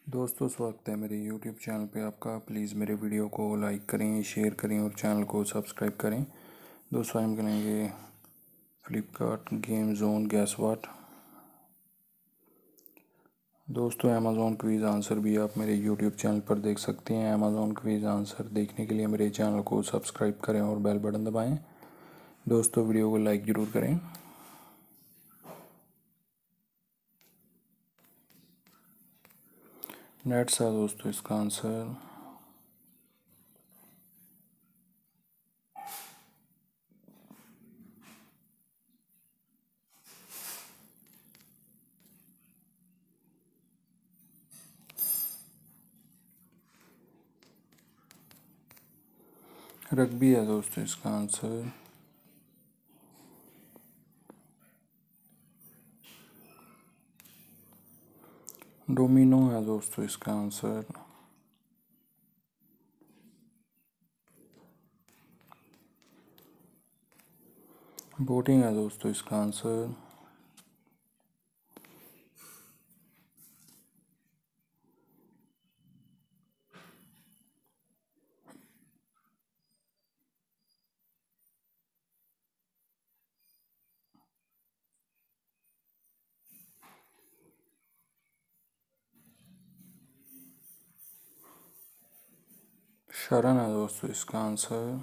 दोस्तों स्वागत है मेरे YouTube चैनल पे आपका। प्लीज़ मेरे वीडियो को लाइक करें, शेयर करें और चैनल को सब्सक्राइब करें। दोस्तों हम करेंगे फ्लिपकार्ट गेम जोन गैस वाट। दोस्तों अमेज़ॉन क्विज़ आंसर भी आप मेरे YouTube चैनल पर देख सकते हैं। अमेज़ॉन क्विज़ आंसर देखने के लिए मेरे चैनल को सब्सक्राइब करें और बेल बटन दबाएँ। दोस्तों वीडियो को लाइक ज़रूर करें। नेट्स है दोस्तों इसका आंसर। रग्बी है दोस्तों इसका आंसर। डोमिनो है दोस्तों इसका आंसर। बोटिंग है दोस्तों इसका आंसर। शरण है दोस्तों इसका आंसर।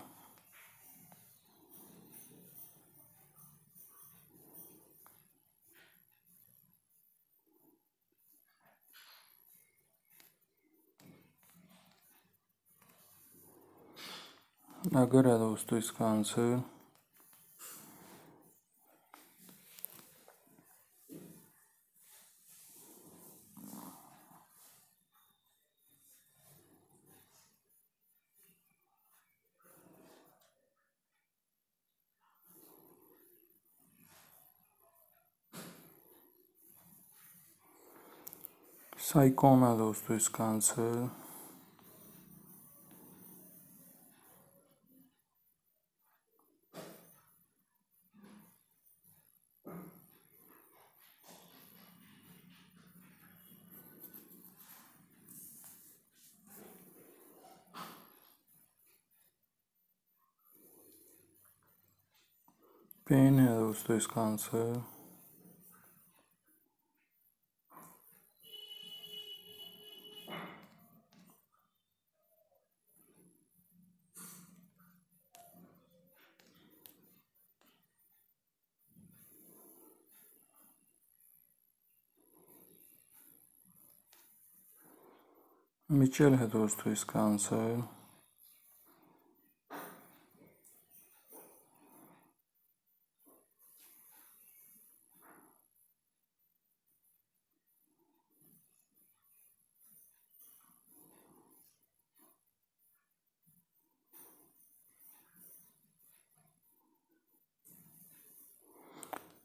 अगर है दोस्तों इसका आंसर। साइकॉन है दोस्तों इसका आंसर। पेन है दोस्तों इसका आंसर। मिचेल है दोस्तों इसका आंसर।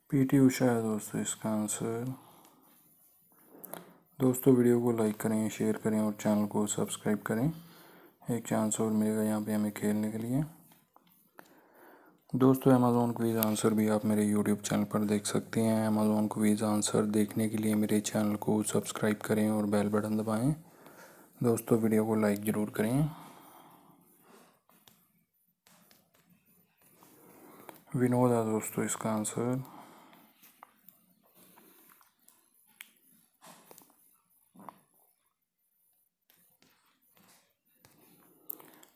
पीटी उषा है दोस्तों इसका आंसर। दोस्तों वीडियो को लाइक करें, शेयर करें और चैनल को सब्सक्राइब करें। एक चांस और मिलेगा यहाँ पे हमें खेलने के लिए। दोस्तों अमेज़ॉन क्विज़ आंसर भी आप मेरे YouTube चैनल पर देख सकते हैं। अमेज़ॉन क्विज़ आंसर देखने के लिए मेरे चैनल को सब्सक्राइब करें और बेल बटन दबाएं। दोस्तों वीडियो को लाइक ज़रूर करें। विनोद है दोस्तों इसका आंसर।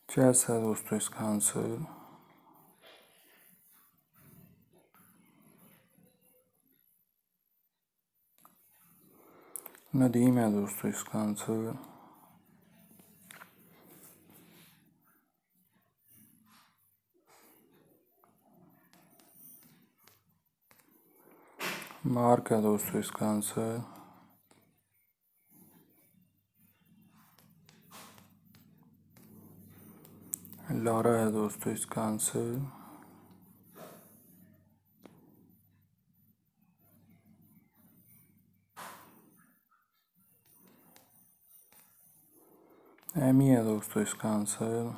चेस है दोस्तों इसका आंसर। नदीम है दोस्तों इसका आंसर। मार्क है दोस्तों इसका आंसर। लारा है दोस्तों इसका आंसर। एमी है दोस्तों इसका आंसर।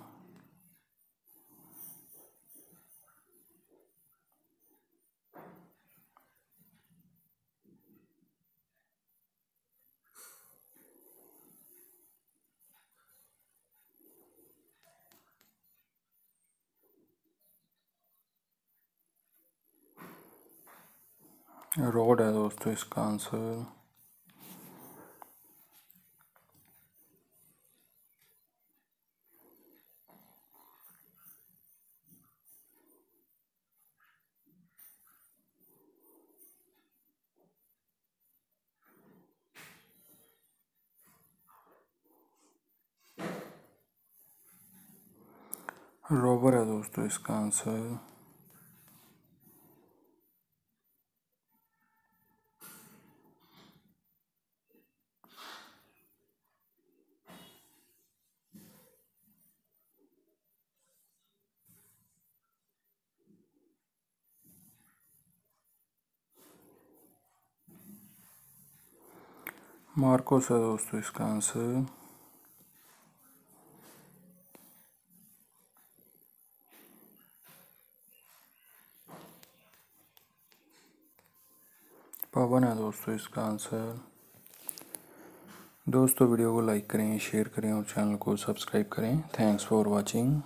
रोड है दोस्तों इसका आंसर। रोवर है दोस्तों इसका आंसर। मार्कोस है दोस्तों इसका आंसर। पवन है दोस्तों इसका आंसर। दोस्तों वीडियो को लाइक करें, शेयर करें और चैनल को सब्सक्राइब करें। Thanks for watching.